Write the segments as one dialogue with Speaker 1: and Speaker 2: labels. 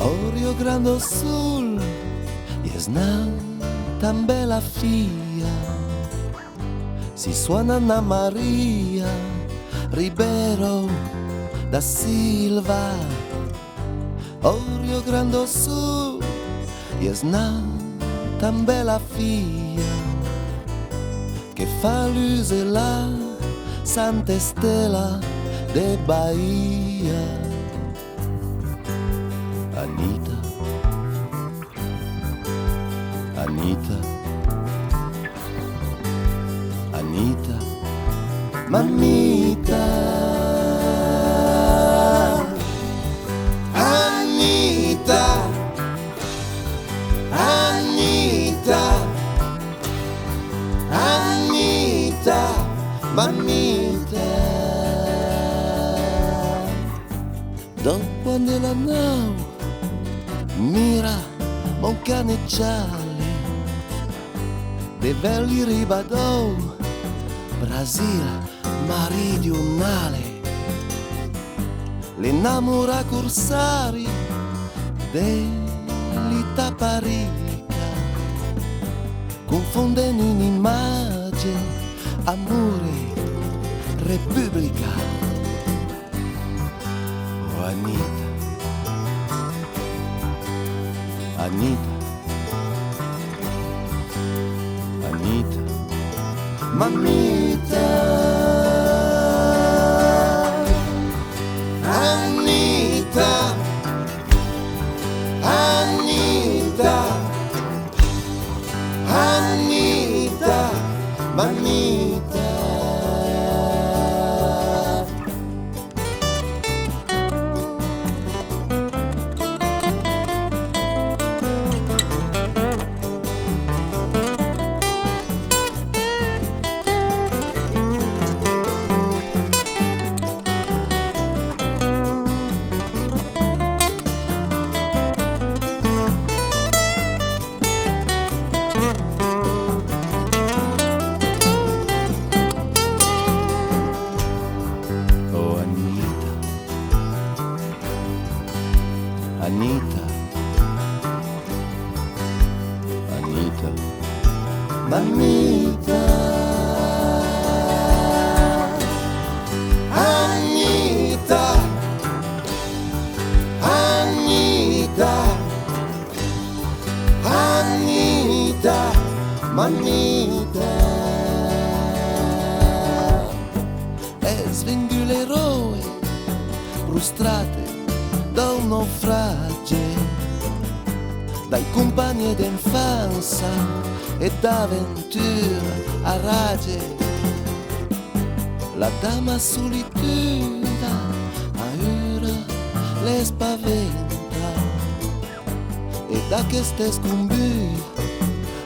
Speaker 1: O Rio Grande do Sul jesna tan bella fia, si suona Anna Maria Ribeiro da Silva. O Rio Grande do Sul jesna tan bella fia, che fa luce la Santa Stella de Bahia. Anita, Anita, Anita, mamita. Anita, Anita, Anita, mamita. Dopo nella nau mira mon canecciale de belli ribadou, Brasil meridionale, l'innamora corsari dell'Itaparica, confondendo in immagine amore, repubblica. Oh Anita, Anita, Anita, mamita. Anita, Anita, Anita, mamita. Anita, Anita, mamita. Anita, Anita, Anita, mamita. E svinghi l'eroe frustrate da un naufragio, dai compagni d'infanzia e d'avventura a rage. La dama solituda a ora le spaventa, e da che ste scombui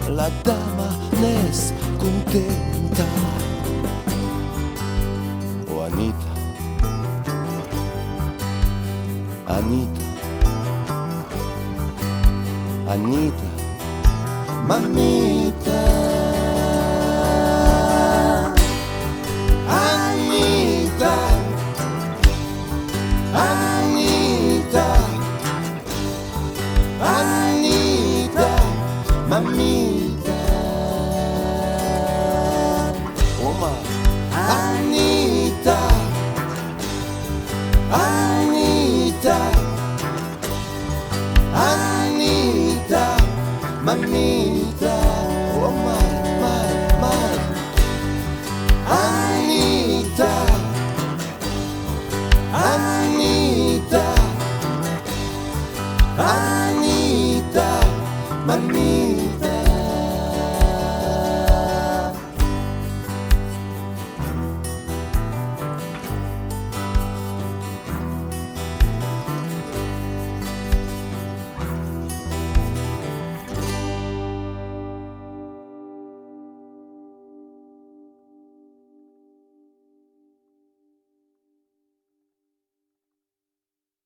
Speaker 1: la dama ne scontenta. Oh Anita, Anita, Anita, mamita. Anita, Anita, Anita, mamita. Oh ma, Anita, Anita, Anita, mamita. Oh my, Anita, Anita, Anita.